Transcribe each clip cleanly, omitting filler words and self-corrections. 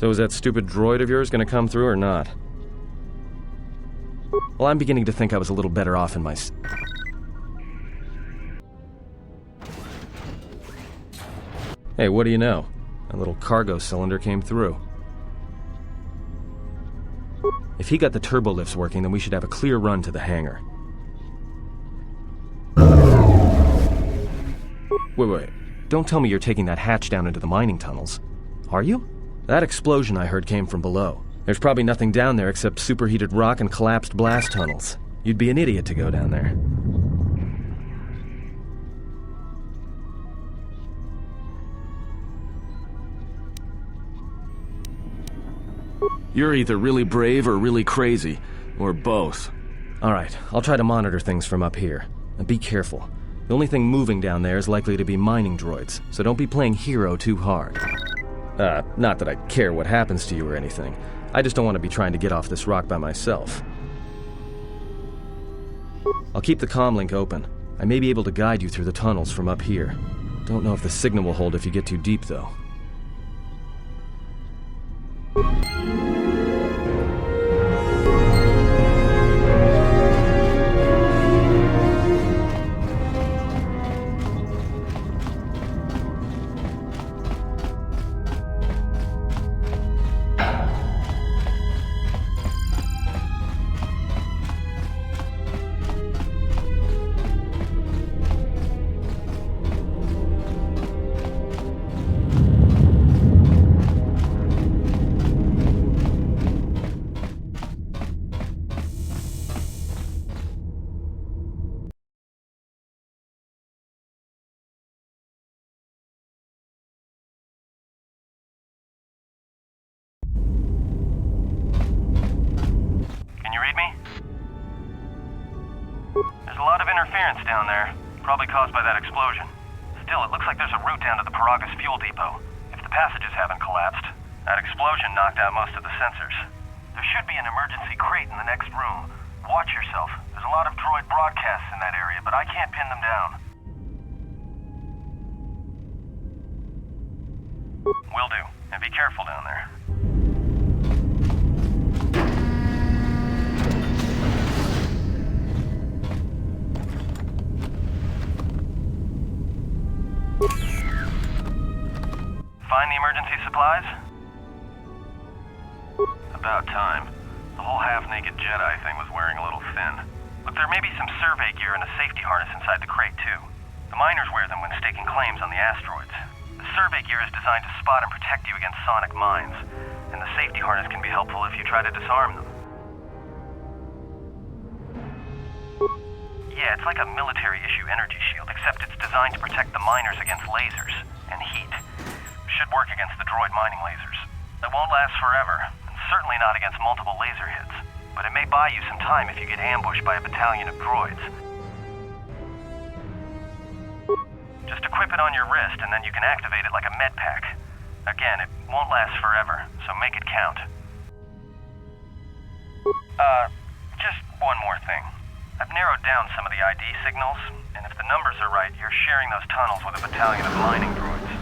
So is that stupid droid of yours gonna come through or not? Well, I'm beginning to think I was a little better off in my... Hey, what do you know? A little cargo cylinder came through. If he got the turbo lifts working, then we should have a clear run to the hangar. Wait. Don't tell me you're taking that hatch down into the mining tunnels. Are you? That explosion I heard came from below. There's probably nothing down there except superheated rock and collapsed blast tunnels. You'd be an idiot to go down there. You're either really brave or really crazy, or both. Alright, I'll try to monitor things from up here. And be careful. The only thing moving down there is likely to be mining droids, so don't be playing hero too hard. Not that I care what happens to you or anything. I just don't want to be trying to get off this rock by myself. I'll keep the comm link open. I may be able to guide you through the tunnels from up here. Don't know if the signal will hold if you get too deep, though. Interference down there, probably caused by that explosion. Still, it looks like there's a route down to the Paragus fuel depot. If the passages haven't collapsed, that explosion knocked out most of the sensors. There should be an emergency crate in the next room. Watch yourself. There's a lot of droid broadcasts in that area, but I can't pin them down. Will do, and be careful down there. Find the emergency supplies? About time. The whole half-naked Jedi thing was wearing a little thin. Look, there may be some survey gear and a safety harness inside the crate, too. The miners wear them when staking claims on the asteroids. The survey gear is designed to spot and protect you against sonic mines, and the safety harness can be helpful if you try to disarm them. Yeah, it's like a military-issue energy shield, except it's designed to protect the miners against lasers and heat. Should work against the droid mining lasers. It won't last forever, and certainly not against multiple laser hits. But it may buy you some time if you get ambushed by a battalion of droids. Just equip it on your wrist, and then you can activate it like a med pack. Again, it won't last forever, so make it count. Just one more thing. I've narrowed down some of the ID signals, and if the numbers are right, you're sharing those tunnels with a battalion of mining droids.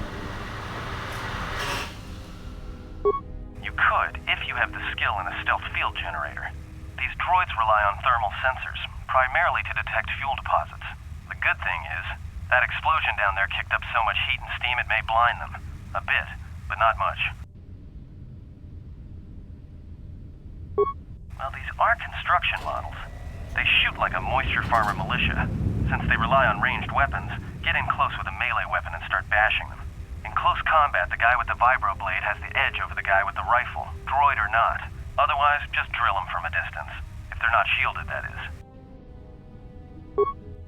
You could, if you have the skill in a stealth field generator. These droids rely on thermal sensors, primarily to detect fuel deposits. The good thing is, that explosion down there kicked up so much heat and steam it may blind them. A bit, but not much. Well, these are construction models. They shoot like a moisture farmer militia. Since they rely on ranged weapons, get in close with a melee weapon and start bashing them. In close combat, the guy with the vibroblade has the edge over the guy with the rifle, droid or not. Otherwise, just drill them from a distance. If they're not shielded, that is.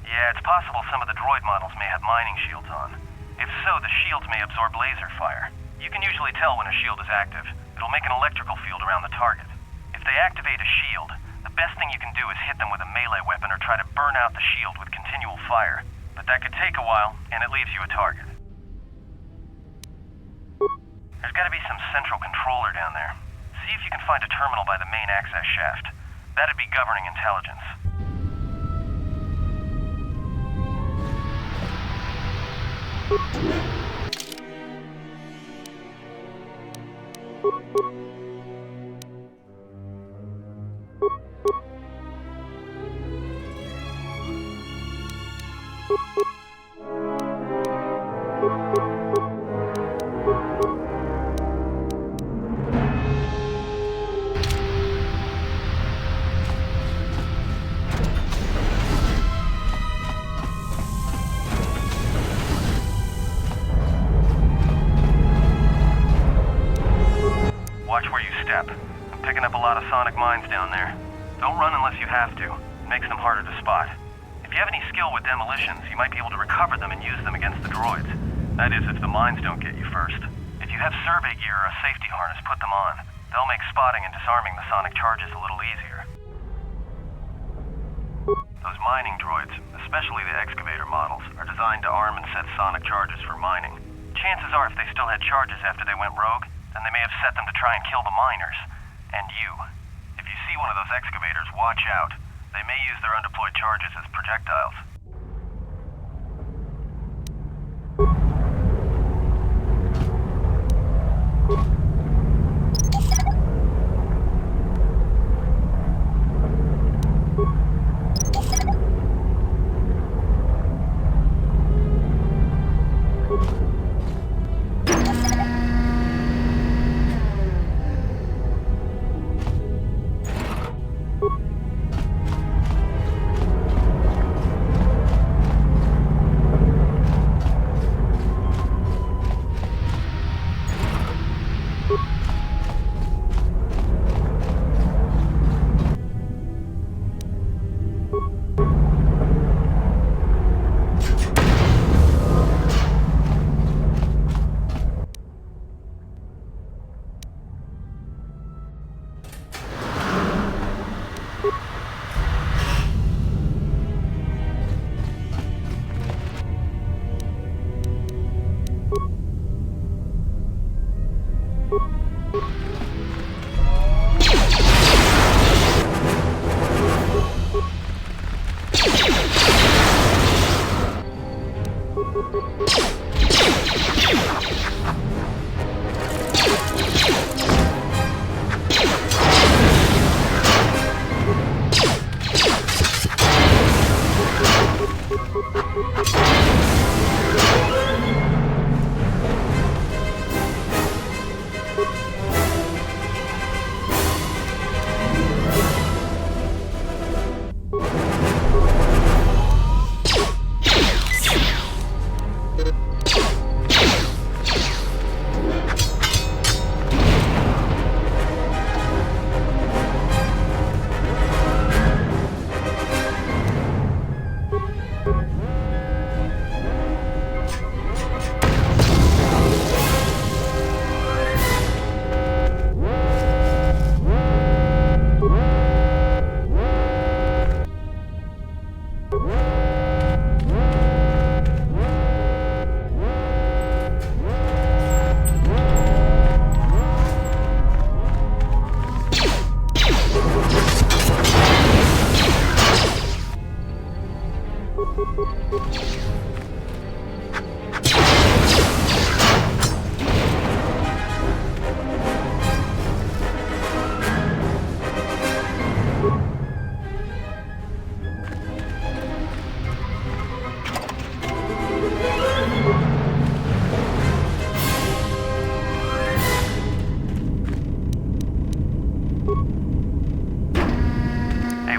Yeah, it's possible some of the droid models may have mining shields on. If so, the shields may absorb laser fire. You can usually tell when a shield is active. It'll make an electrical field around the target. If they activate a shield, the best thing you can do is hit them with a melee weapon or try to burn out the shield with continual fire. But that could take a while, and it leaves you a target. There's gotta be some central controller down there. See if you can find a terminal by the main access shaft. That'd be governing intelligence. Watch where you step. I'm picking up a lot of sonic mines down there. Don't run unless you have to. It makes them harder to spot. If you have any skill with demolitions, you might be able to recover them and use them against the droids. That is, if the mines don't get you first. If you have survey gear or a safety harness, put them on. They'll make spotting and disarming the sonic charges a little easier. Those mining droids, especially the excavator models, are designed to arm and set sonic charges for mining. Chances are if they still had charges after they went rogue, then they may have set them to try and kill the miners. And you. If you see one of those excavators, watch out. They may use their undeployed charges as projectiles.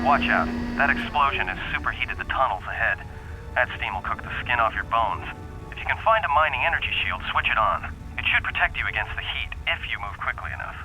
Watch out. That explosion has superheated the tunnels ahead. That steam will cook the skin off your bones. If you can find a mining energy shield, switch it on. It should protect you against the heat if you move quickly enough.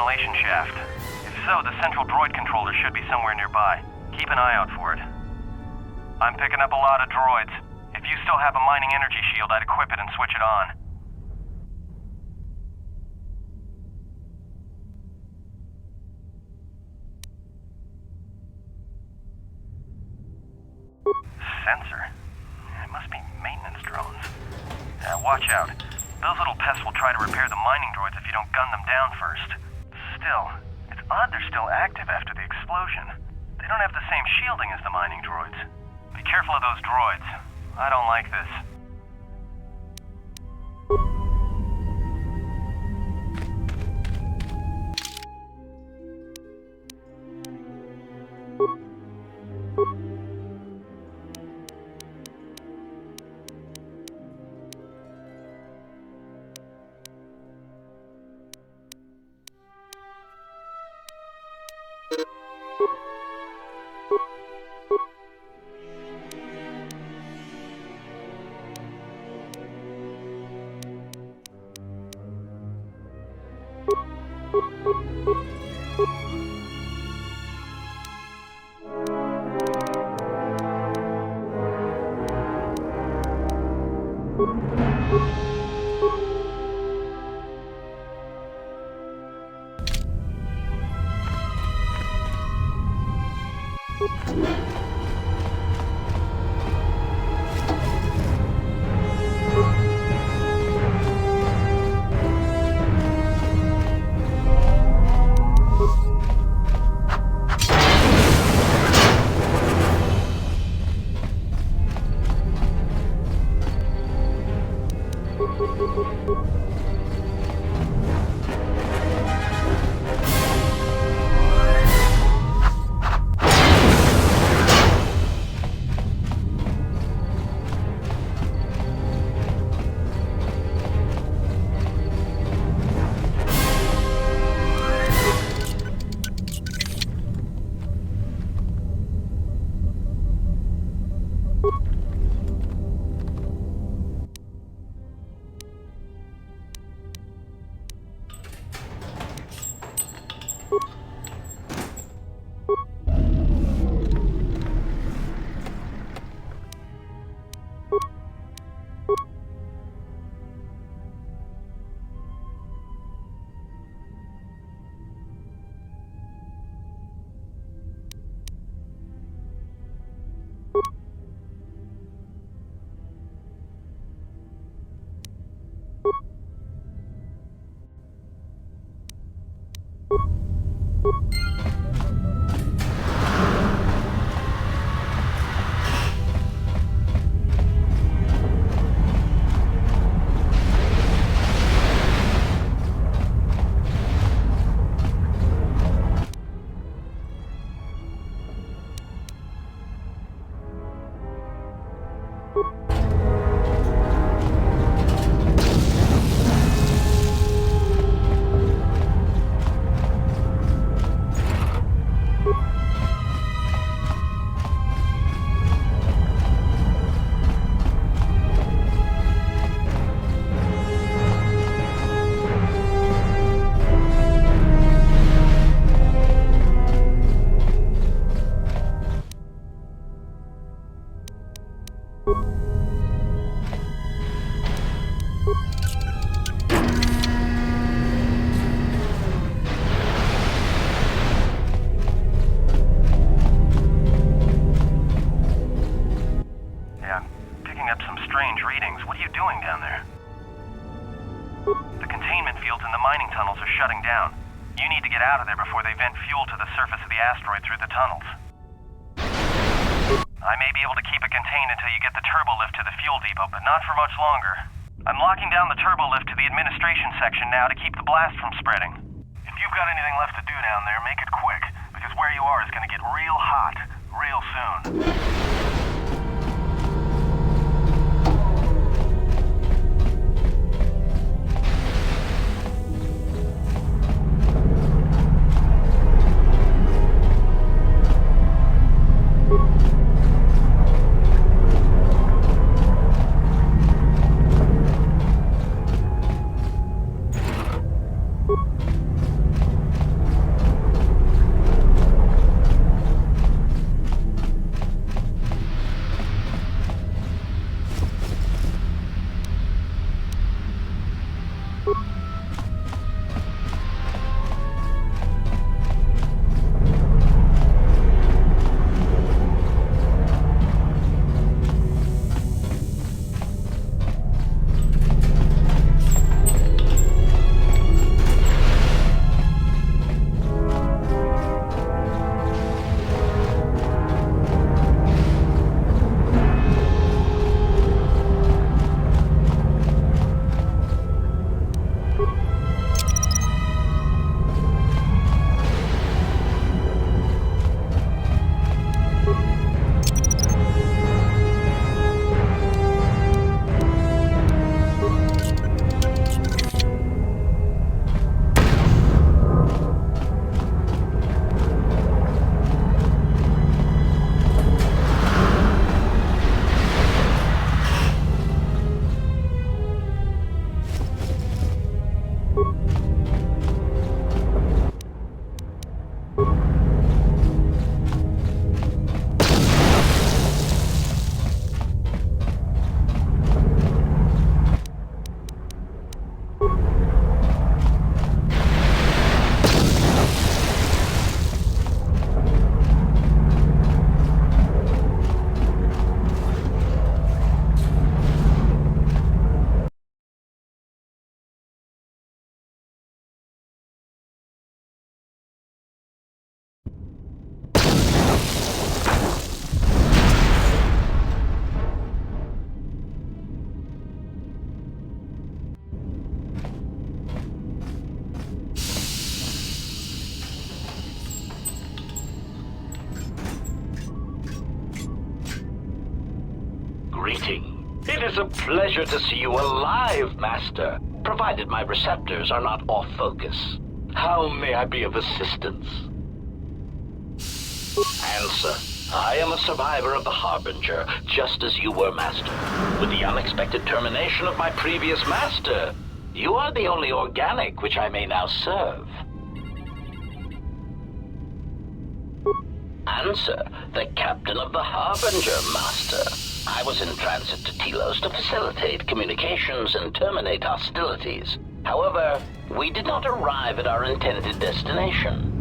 ventilation shaft. If so, the central droid controller should be somewhere nearby. Keep an eye out for it. I'm picking up a lot of droids. If you still have a mining energy shield, I'd equip it and switch it on. Sensor? It must be maintenance drones. Watch out. Those little pests will try to repair the mining droids if you don't gun them down first. Still, it's odd they're still active after the explosion. They don't have the same shielding as the mining droids. Be careful of those droids. I don't like this. is a pleasure to see you alive, Master, provided my receptors are not off focus. How may I be of assistance? Answer. I am a survivor of the Harbinger, just as you were, Master. With the unexpected termination of my previous Master, you are the only organic which I may now serve. Answer. The captain of the Harbinger, Master. I was in transit to Telos to facilitate communications and terminate hostilities. However, we did not arrive at our intended destination.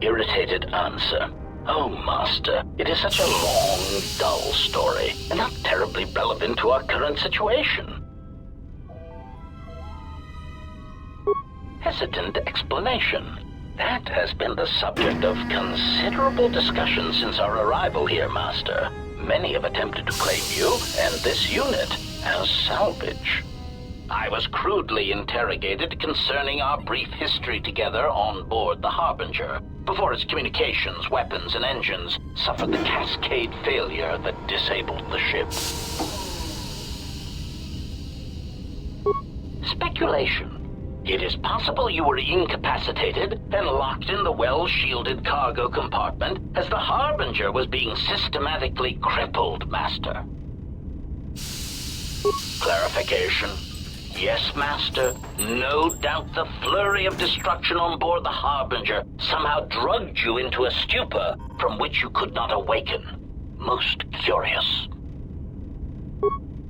Irritated answer. Oh, Master, it is such a long, dull story, and not terribly relevant to our current situation. Hesitant explanation. That has been the subject of considerable discussion since our arrival here, Master. Many have attempted to claim you and this unit as salvage. I was crudely interrogated concerning our brief history together on board the Harbinger, before its communications, weapons, and engines suffered the cascade failure that disabled the ship. Speculation. It is possible you were incapacitated and locked in the well-shielded cargo compartment as the Harbinger was being systematically crippled, Master. Clarification. Yes, Master. No doubt the flurry of destruction on board the Harbinger somehow drugged you into a stupor from which you could not awaken. Most curious.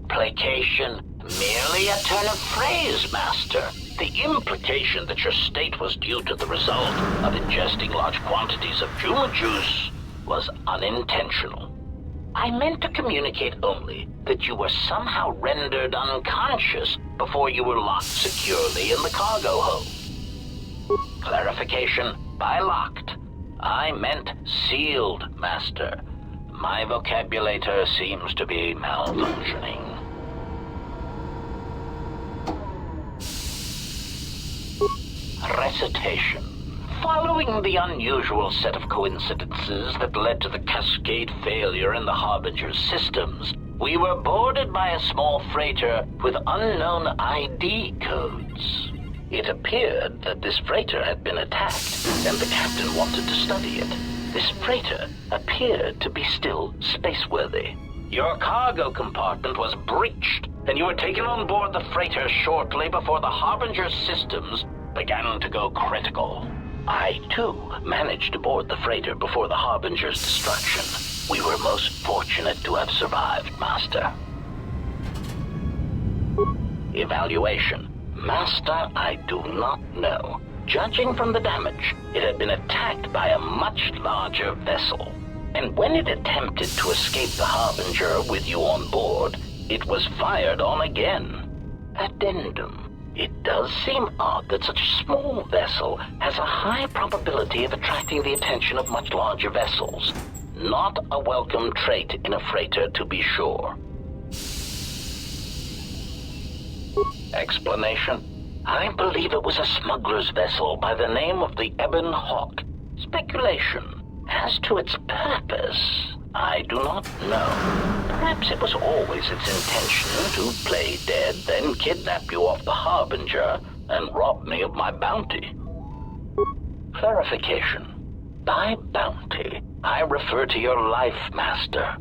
Placation. Merely a turn of phrase, Master. The implication that your state was due to the result of ingesting large quantities of Juma juice was unintentional. I meant to communicate only that you were somehow rendered unconscious before you were locked securely in the cargo hold. Clarification, by locked, I meant sealed, Master. My vocabulator seems to be malfunctioning. Recitation. Following the unusual set of coincidences that led to the cascade failure in the Harbinger's systems, we were boarded by a small freighter with unknown ID codes. It appeared that this freighter had been attacked, and the captain wanted to study it. This freighter appeared to be still spaceworthy. Your cargo compartment was breached, and you were taken on board the freighter shortly before the Harbinger's systems began to go critical. I, too, managed to board the freighter before the Harbinger's destruction. We were most fortunate to have survived, Master. Evaluation. Master, I do not know. Judging from the damage, it had been attacked by a much larger vessel. And when it attempted to escape the Harbinger with you on board, it was fired on again. Addendum. It does seem odd that such a small vessel has a high probability of attracting the attention of much larger vessels. Not a welcome trait in a freighter, to be sure. Explanation. I believe it was a smuggler's vessel by the name of the Ebon Hawk. Speculation. As to its purpose, I do not know. Perhaps it was always its intention to play dead, then kidnap you off the Harbinger and rob me of my bounty. Clarification. By bounty, I refer to your life, Master.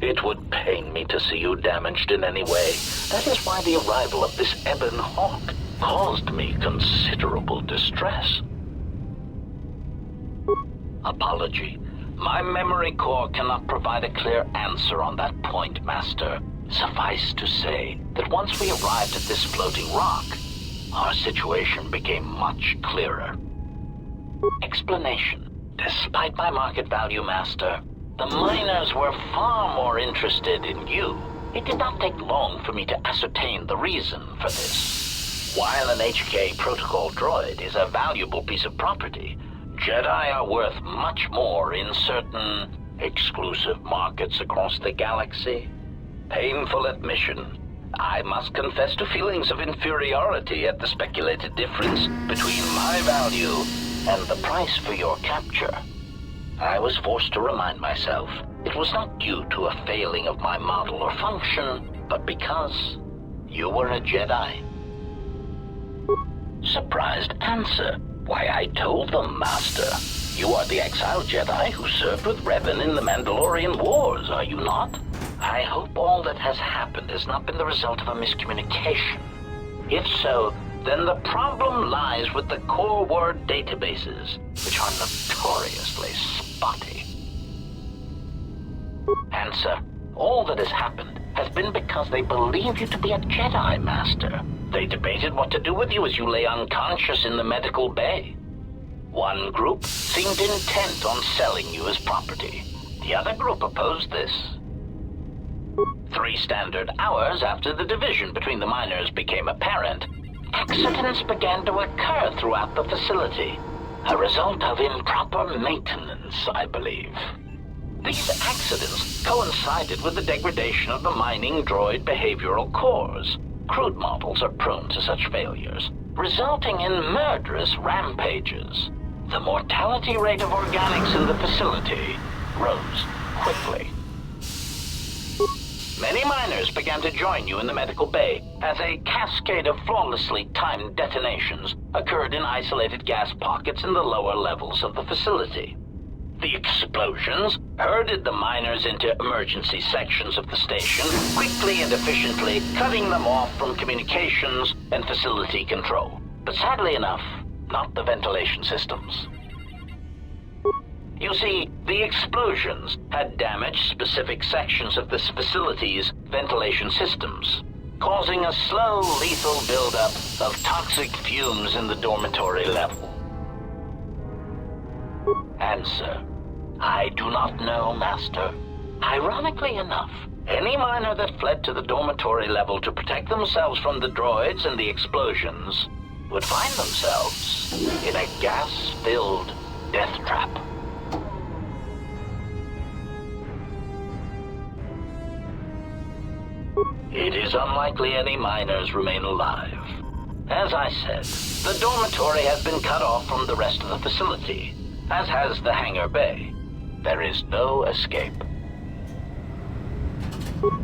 It would pain me to see you damaged in any way. That is why the arrival of this Ebon Hawk caused me considerable distress. Apology. My memory core cannot provide a clear answer on that point, Master. Suffice to say that once we arrived at this floating rock, our situation became much clearer. Explanation. Despite my market value, Master, the miners were far more interested in you. It did not take long for me to ascertain the reason for this. While an HK protocol droid is a valuable piece of property, Jedi are worth much more in certain exclusive markets across the galaxy. Painful admission. I must confess to feelings of inferiority at the speculated difference between my value and the price for your capture. I was forced to remind myself, It was not due to a failing of my model or function, but because you were a Jedi. Surprised answer. Why, I told them, Master. You are the exiled Jedi who served with Revan in the Mandalorian Wars, are you not? I hope all that has happened has not been the result of a miscommunication. If so, then the problem lies with the core word databases, which are notoriously spotty. Answer. All that has happened has been because they believe you to be a Jedi, Master. They debated what to do with you as you lay unconscious in the medical bay. One group seemed intent on selling you as property. The other group opposed this. 3 standard hours after the division between the miners became apparent, accidents began to occur throughout the facility. A result of improper maintenance, I believe. These accidents coincided with the degradation of the mining droid behavioral cores. Crude models are prone to such failures, resulting in murderous rampages. The mortality rate of organics in the facility rose quickly. Many miners began to join you in the medical bay as a cascade of flawlessly timed detonations occurred in isolated gas pockets in the lower levels of the facility. The explosions herded the miners into emergency sections of the station, quickly and efficiently cutting them off from communications and facility control. But sadly enough, not the ventilation systems. You see, the explosions had damaged specific sections of this facility's ventilation systems, causing a slow, lethal buildup of toxic fumes in the dormitory level. Answer. I do not know, Master. Ironically enough, any miner that fled to the dormitory level to protect themselves from the droids and the explosions would find themselves in a gas-filled death trap. It is unlikely any miners remain alive. As I said, the dormitory has been cut off from the rest of the facility, as has the hangar bay. There is no escape.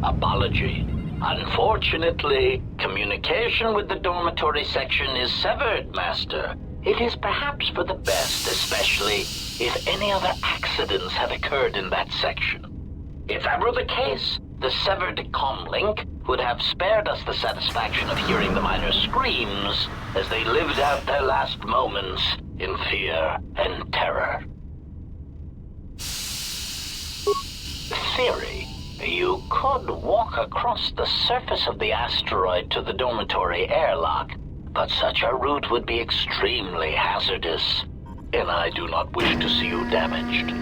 Apology. Unfortunately, communication with the dormitory section is severed, Master. It is perhaps for the best, especially if any other accidents have occurred in that section. If that were the case, the severed comlink would have spared us the satisfaction of hearing the miners' screams as they lived out their last moments in fear and terror. Theory. You could walk across the surface of the asteroid to the dormitory airlock, but such a route would be extremely hazardous, and I do not wish to see you damaged.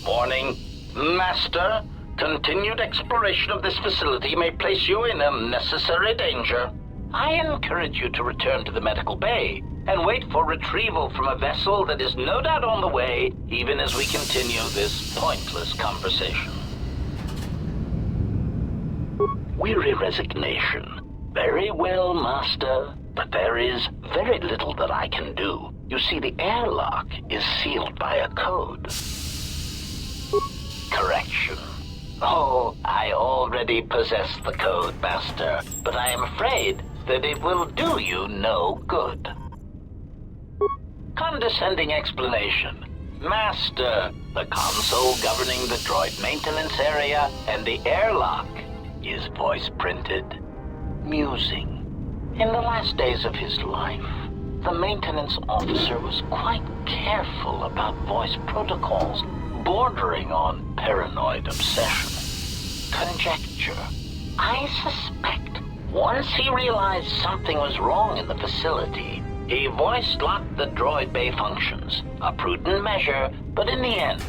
Warning, Master. Continued exploration of this facility may place you in unnecessary danger. I encourage you to return to the medical bay and wait for retrieval from a vessel that is no doubt on the way, even as we continue this pointless conversation. Weary resignation. Very well, Master, but there is very little that I can do. You see, the airlock is sealed by a code. Correction. Oh, I already possess the code, Master, but I am afraid that it will do you no good. Condescending explanation. Master, the console governing the droid maintenance area and the airlock is voice printed. Musing. In the last days of his life, the maintenance officer was quite careful about voice protocols, bordering on paranoid obsession. Conjecture. I suspect once he realized something was wrong in the facility, he voice-locked the droid bay functions. A prudent measure, but in the end,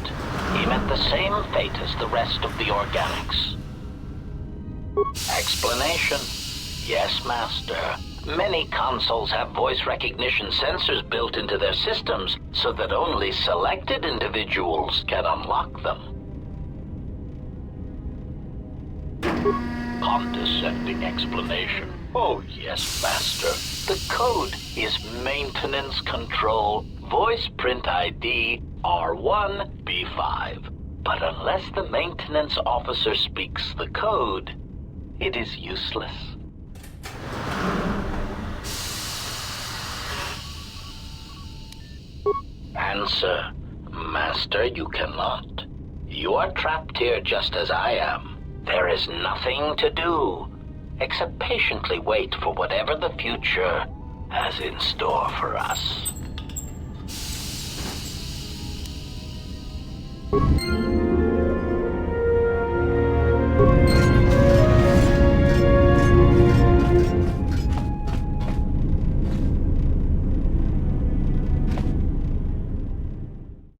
he met the same fate as the rest of the organics. Explanation. Yes, Master. Many consoles have voice recognition sensors built into their systems so that only selected individuals can unlock them. Condescending explanation. Oh, yes, Master. The code is Maintenance Control, Voice Print ID R1B5. But unless the maintenance officer speaks the code, it is useless. Answer. Master, you cannot. You are trapped here just as I am. There is nothing to do, except patiently wait for whatever the future has in store for us.